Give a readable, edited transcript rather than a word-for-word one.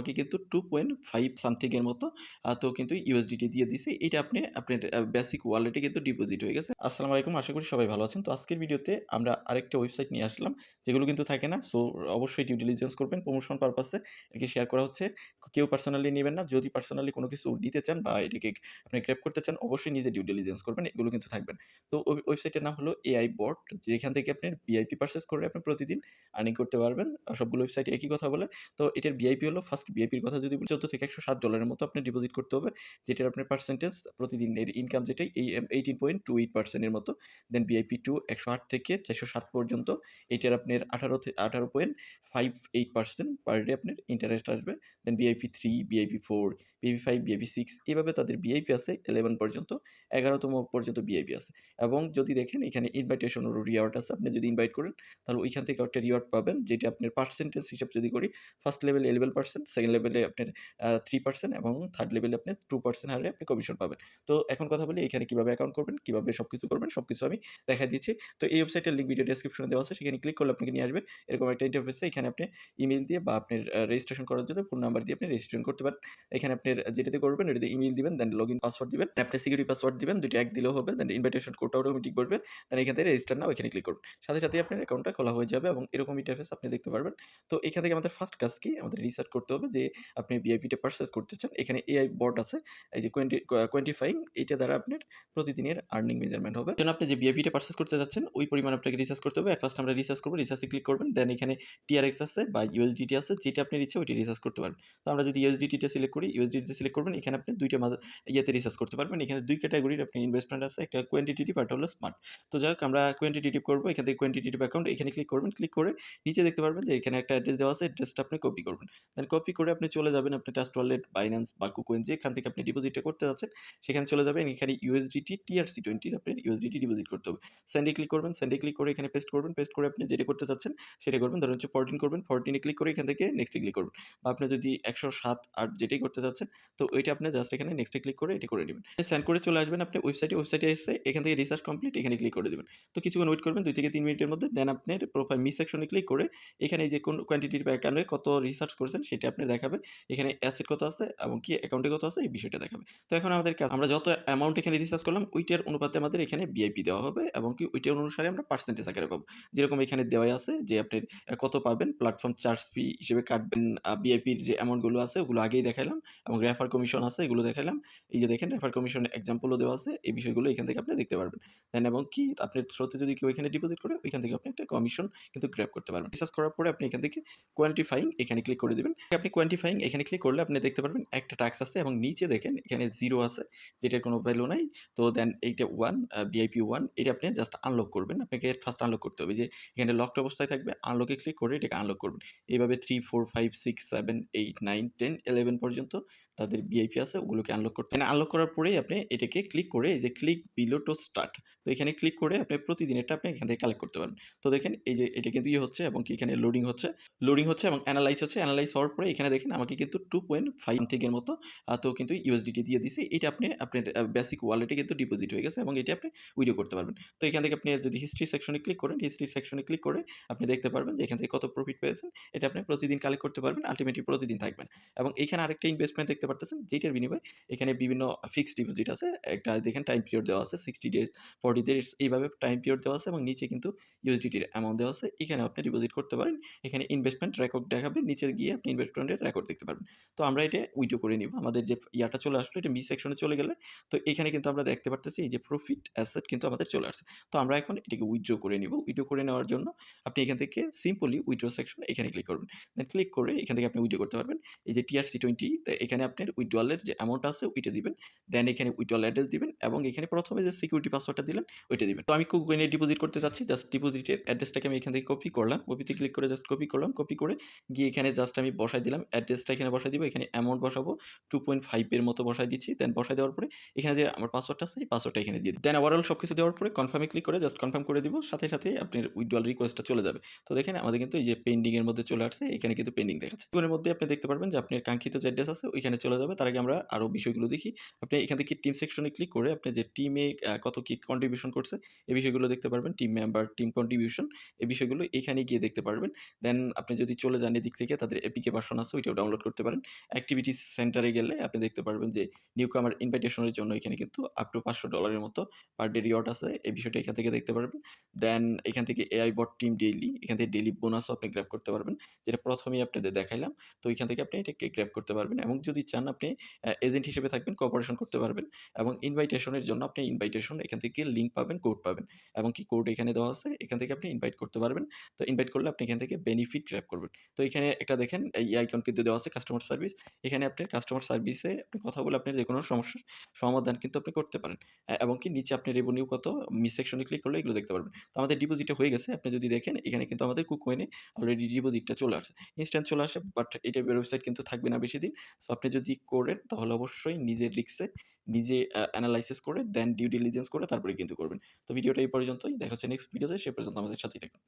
আমাকে কিন্তু 2.5 সামথিং এর মতো তো কিন্তু ইউএসডিটি দিয়ে দিছে। এটা আপনার বেসিক ওয়ালেটে কিন্তু ডিপোজিট হয়ে গেছে। আসসালামু আলাইকুম, আশা করি সবাই ভালো আছেন। তো আজকের ভিডিওতে আমরা আরেকটা ওয়েবসাইট নিয়ে আসলাম, যেগুলো কিন্তু থাকে না। সো অবশ্যই ডিউ ডিলিজেন্স করবেন। প্রমোশন পারপাসে একে শেয়ার করা হচ্ছে। কেউ পার্সোনালি নিবেন না। যদি পার্সোনালি কোনো কিছু নিতে চান বা এটাকে আপনি গ্র্যাব করতে চান, অবশ্যই নিজে ডিউ ডিলিজেন্স করবেন। এগুলো কিন্তু থাকবেন। তো ওয়েবসাইটের নাম হলো এআই বট, যেখান থেকে আপনি ভিআইপি পারচেজ করে আপনি প্রতিদিন আর্নিং করতে পারবেন। সবগুলো ওয়েবসাইটে একই কথা বলে। তো এটার ভিআইপি হলো, ফার্স্ট ভিআইপির কথা যদি বলি, 14 থেকে $107 মতো আপনি ডিপোজিট করতে হবে, যেটার আপনার পার্সেন্টেজ প্রতিদিনের ইনকাম যেটাই 18.28% এর মতো। দেন ভিআইপি 2 108 থেকে 407 পর্যন্ত, এটার আপনার 18.58% পার ডে আপনার ইন্টারেস্ট আসবে। দেন ভিআইপি 3, ভিআইপি 4, ভিআইপি 5, ভিআইপি 6, এভাবে তাদের ভিআইপি আছে 11 পর্যন্ত, 11তম পর্যন্ত ভিআইপি আছে। এবং যদি দেখেন এখানে ইনভাইটেশন রিওয়ার্ড আছে, আপনি যদি ইনভাইট করেন তাহলে ওইখান থেকে একটা রিওয়ার্ড পাবেন, যেটা আপনার পার্সেন্টেজ হিসাব যদি করি, ফার্স্ট লেভেলে 11%, সেকেন্ড লেভেলে আপনার 3% এবং থার্ড লেভেলে আপনি 2% হারে আপনি কমিশন পাবেন। তো এখন কথা বলি এখানে কিভাবে অ্যাকাউন্ট করবেন, কিভাবে সবকিছু করবেন, সবকিছু আমি দেখাই দিচ্ছি। তো এই ওয়েবসাইটের লিঙ্ক ভিডিও ডেসক্রিপশনে দেওয়া আছে, সেখানে ক্লিক করলে আপনাকে নিয়ে আসবে এরকম একটা ইন্টারফেসে। এখানে আপনি ইমেইল দিয়ে বা আপনার রেজিস্ট্রেশন করার জন্য ফোন নাম্বার দিয়ে আপনি রেজিস্ট্রেশন করতে পারেন। এখানে আপনার যেটাতে করবেন এটাতে ইমেইল দিবেন, দেন লগইন পাসওয়ার্ড দিবেন, আপনি সিকিউরিটি পাসওয়ার্ড দিবেন, দুটো এক দিলেও হবে। দেন ইনভাইটেশন কোডটা অটোমেটিক করবে, দেন এখান থেকে রেজিস্টার নাও এখানে ক্লিক করুন। সাথে সাথে আপনার অ্যাকাউন্টটা খোলা হয়ে যাবে এবং এরকম ইন্টারফেস আপনি দেখতে পারবেন। তো এখান থেকে আমাদের ফার্স্ট কাজ কি, আমাদের রিসার্চ করতে হবে যে আপনি ভিআইপিটা পারচেজ করতে চান। এখানে এআই বট আছে, এই যে কোয়েন্টিফাইং, এইটা দ্বারা আপনার প্রতিদিনের আর্নিং মেজারমেন্ট হবে। যেন আপনি যে ভিআইপিটা পারচেজ করতে যাচ্ছেন ওই পরিমাণ আপনাকে রিসার্চ করতে হবে। ফার্স্ট আমরা রিসার্চ করবো, রিসার্চে ক্লিক করবেন, দেন এখানে টিআরএক্স আছে বা ইউএসডিটি আছে, যেটা আপনার ইচ্ছা ওইটি রিসার্চ করতে পারেন। তো আমরা যদি ইউএসডিটিটা সিলেক্ট করি, ইউএসডিটি সিলেক্ট করবেন, এখানে আপনি দুইটা ইয়েতে রিসার্চ করতে পারবেন। এখানে দুই ক্যাটাগরির আপনি ইনভেস্টমেন্ট আছে, একটা কোয়ান্টিটেটিভ আর হলো স্মার্ট। তো যাই হোক, আমরা কোয়ান্টিটেটিভ করবো। এখান থেকে কোয়ান্টিটেটিভ অ্যাকাউন্ট এখানে ক্লিক করবেন, ক্লিক করে নিচে দেখতে পারবেন যে এখানে একটা অ্যাড্রেস দেওয়া আছে, অ্যাড্রেসটা আপনি কপি করবেন। দেন কপি করে আপনি চলে যাবেন আপনি ট্রাস্ট ওয়ালেট, বাইন্যান্স বা কুকয়েন, যেখান থেকে আপনি ডিপোজিটটা করতে যাচ্ছেন সেখানে চলে যাবেন। এখানে ইউএসডিটি TRC20 আপনার ইউএসডিটি ডিপোজিট করতে হবে। সেন্ডে ক্লিক করবেন, সেন্ডে ক্লিক করে এখানে পেস্ট করবেন, পেস্ট করে আপনি যেটা করতে চাচ্ছেন সেটা করবেন। ধরুন হচ্ছে 14 করবেন, 14 এ ক্লিক করে এখান থেকে নেক্সটে ক্লিক করবেন। বা আপনি যদি 107, 8 যেটাই করতে চাচ্ছেন, তো ওইটা আপনি জাস্ট এখানে নেক্সটে ক্লিক করে এটা করে নেবেন। সেন্ড করে চলে আসবেন আপনি ওয়েবসাইটে এসে এখান থেকে রিসার্চ কমপ্লিট এখানে ক্লিক করে দিবেন। তো কিছুক্ষণ ওয়েট করবেন 2 থেকে 3 মিনিটের মধ্যে। দেন আপনার প্রোফাইল মি সেকশনে ক্লিক করে এখানে এই যে কোন কোয়ান্টিটির বা অ্যাকাউন্টে কত রিসার্চ করেছেন সেটা আপনি দেখাবে। এখানে অ্যাসেট কত আছে এবং কি অ্যাকাউন্টে কত আছে এই বিষয়টা দেখাবে। তো এখন আমাদের কাজ, আমরা যত অ্যামাউন্ট এখানে রিসার্চ করলাম ওইটার অনুপাতে আমাদের এখানে ভিআইপি দেওয়া হবে এবং কি ওইটার অনুসারে আমরা পার্সেন্টেজ আকারে পাবো। যেরকম এখানে দেওয়াই আছে যে আপনার কত পাবেন, প্ল্যাটফর্ম চার্জ ফি হিসেবে কাটবেন। ভিআইপির যে অ্যামাউন্টগুলো আছে ওগুলো আগেই দেখাইলাম এবং রেফার কমিশন আছে এগুলো দেখাইলাম। এই যে দেখেন রেফার কমিশন এক্সাম্পলও দেওয়া আছে, এই বিষয়গুলো এখান থেকে আপনি দেখতে পারবেন। দেন এবং কি আপনার থ্রুতে যদি কেউ এখানে ডিপোজিট করে ওইখান থেকে আপনি একটা কমিশন কিন্তু গ্র্যাব করতে পারবেন। রিসার্চ করার পরে আপনি এখান থেকে কোয়ান্টিফাইং এখানে ক্লিক করে দিবেন। আপনি কোয়ান্টিফাইং এখানে ক্লিক করলে আপনি দেখতে পারবেন একটা টাস্ক আছে এবং নিচে দেখেন এখানে 0 আছে, যেটার কোনো ভ্যালু নাই। তো দেন এইটা 1 ভিআইপি 1 এটা আপনি জাস্ট আনলক করবেন। আপনাকে ফার্স্ট আনলক করতে হবে, যে এখানে লকড অবস্থায় থাকবে, আনলকে ক্লিক করে এটাকে আনলক করবেন। এইভাবে 3, 4, 5, 6, 7, 8, 9, 10, 11 পর্যন্ত তাদের ভিআইপি আছে, ওগুলোকে আনলক করতে হবে। আনলক করার পরেই আপনি এটাকে ক্লিক করে এই যে ক্লিক বিলো টু স্টার্ট, তো এখানে ক্লিক করে আপনি প্রতিদিন এটা আপনি এখান থেকে কালেক্ট করতে পারেন। তো দেখেন এই যে এটা কিন্তু হচ্ছে এবং কি এখানে লোডিং হচ্ছে এবং অ্যানালাইজ হচ্ছে। অ্যানালাইজ হওয়ার পরে এখানে দেখেন আমাকে কিন্তু 2.5 থেকে এর মতো তো কিন্তু ইউএসডিটি দিয়ে দিছে। এটা আপনি আপনার বেসিক ওয়ালেটে কিন্তু ডিপোজিট হয়ে গেছে এবং এটা আপনি উইথড্র করতে পারবেন। তো এখান থেকে আপনি যদি হিস্ট্রি সেকশনে ক্লিক করেন, হিস্ট্রি সেকশনে ক্লিক করে আপনি দেখতে পারবেন যে এখান থেকে কত প্রফিট পেয়েছেন। এটা আপনি প্রতিদিন কালেক্ট করতে পারবেন, আল্টিমেটলি প্রতিদিন থাকবেন। এবং এখানে আরেকটা ইনভেস্টমেন্ট দেখতে পারতেছেন, যেটার বিনিময়ে এখানে বিভিন্ন ফিক্সড ডিপোজিট আছে। একটা দেখেন টাইম পিরিয়ড দেওয়া আছে 60 ডেজ, 40 ডেজ, এইভাবে টাইম পিরিয়ড দেওয়া আছে এবং নিচে কিন্তু ইউএসডিটির অ্যামাউন্ট দেওয়া আছে। এখানে আপনি ডিপোজিট করতে পারেন। এখানে ইনভেস্টমেন্ট রেকর্ড দেখাবে, নিচে গিয়ে আপনি ইনভেস্টমেন্টের রেকর্ড দেখতে পারবেন। তো আমরা এটা উইথড্র করে নিব। আমাদের যে ইয়াটা চলে আসলো, এটা মি সেকশনে চলে গেলে তো এখানে কিন্তু আমরা দেখতে পারতেছি এই যে প্রফিট অ্যাসেট কিন্তু আমাদের চলে আসছে। তো আমরা এখন এটাকে উইথড্র করে নিব। উইথড্র করে নেওয়ার জন্য আপনি এখান থেকে সিম্পলি উইথড্র সেকশন এখানে ক্লিক করবেন। দেন ক্লিক করে এখান থেকে আপনি উইথড্র করতে পারবেন। এই যে TRC20, তো এখানে আপনার উইথড্রয়ালের যে অ্যামাউন্ট আছে ওইটা দিবেন। দেন এখানে উইথড্রয়াল অ্যাড্রেস দিবেন এবং এখানে প্রথমে যে সিকিউরিটি পাসওয়ার্ডটা দিলেন ওইটা দিবেন। তো আমি কুকয়েনে ডিপোজিট করতে যাচ্ছি, জাস্ট ডিপোজিটের অ্যাড্রেসটাকে আমি এখান থেকে কপি করলাম। কপিতে ক্লিক করে জাস্ট কপি করলাম। কপি করে গিয়ে এখানে জাস্ট আমি বসাই দিলাম। অ্যাড্রেসটা এখানে বসাই দিব। এখানে অ্যামাউন্ট বসাবো 2.5 এর মতো বসাই দিচ্ছি। দেন বসাই দেওয়ার পরে এখানে যে আমার পাসওয়ার্ডটা আছে এই পাসওয়ার্ডটা এখানে দিয়ে দিই। দেন ওভারঅল সবকিছু দেওয়ার পরে কনফার্মে ক্লিক করে জাস্ট কনফার্ম করে দিব। সাথে সাথেই আপনার উইথড্রয়াল রিকোয়েস্টটা চলে যাবে। তো দেখেন আমাদের কিন্তু এই যে পেন্ডিং এর মধ্যে চলে আসছে, এখানে কিন্তু পেন্ডিং দেখাচ্ছে। এর মধ্যে আপনি দেখতে পারবেন যে আপনার কাঙ্ক্ষিত যে অ্যাড্রেস আছে ওইখানে চলে যাবে। তার আগে আমরা আরো বিষয়গুলো দেখি। আপনি এখান থেকে টিম সেকশনে ক্লিক করে আপনি যে টিমে কত কি কন্ট্রিবিউশন করছে এই বিষয়গুলো দেখতে পারবেন। টিম মেম্বার, টিম কন্ট্রিবিউশন এই বিষয়গুলো এখানে গিয়ে দেখতে পারবেন। দেন আপনি যদি চলে যান এদিক থেকে তাদের এপিকে ভার্সন আছে আছে ওইটাও ডাউনলোড করতে পারেন। অ্যাক্টিভিটিস সেন্টারে গেলে আপনি দেখতে পারবেন যে নিউকামার ইনভাইটেশন এর জন্য এখানে কিন্তু আপ টু $500 এর মতো পার ডে রিওয়ার্ড আছে। এই বিষয়টা এখান থেকে দেখতে পারবেন। দেন এখান থেকে এআই বট টিম ডেইলি, এখান থেকে ডেইলি বোনাসও আপনি গ্র্যাব করতে পারবেন। যেটা ১ম এই আপনাদের দেখাইলাম। তো এখান থেকে আপনি এটাকে গ্র্যাব করতে পারবেন এবং যদি চান আপনি এজেন্ট হিসেবে থাকবেন, কোঅপারেশন করতে পারবেন এবং ইনভাইটেশন এর জন্য আপনি ইনভাইটেশন এখান থেকে লিঙ্ক পাবেন, কোড পাবেন এবং কি কোড এখানে দেওয়া আছে। এখান থেকে আপনি ইনভাইট করতে পারবেন। তো ইনভাইট করলে আপনি এখান থেকে বেনিফিট গ্র্যাব করবেন। তো এখানে একটা দেখেন এই আইকন কিন্তু দেওয়া আছে কাস্টমার সার্ভিস। এখানে আপনি কাস্টমার সার্ভিসে আপনি কথা বলে আপনার যেকোনো সমস্যার সমাধান কিন্তু আপনি করতে পারেন। এবং কি নিচে আপনি রেভিনিউ কত মিস সেকশনে ক্লিক করলে এগুলো দেখতে পারবেন। তো আমাদের ডিপোজিটে হয়ে গেছে। আপনি যদি দেখেন এখানে কিন্তু আমাদের কুকয়েনে অলরেডি ডিপোজিটটা চলে আসছে। ইনস্ট্যান্ট চলে আসে বাট এই টাইপের ওয়েবসাইট কিন্তু থাকবে না বেশিদিন। সো আপনি যদি করেন তাহলে অবশ্যই নিজের রিস্কে নিজে এনালাইসিস করে দেন ডিউ ডিলিজেন্স করে তারপরে কিন্তু করবেন। তো ভিডিওটা এই পর্যন্তই। দেখা হচ্ছে নেক্সট ভিডিওতে। সে পর্যন্ত আমাদের সাথেই থাকুন।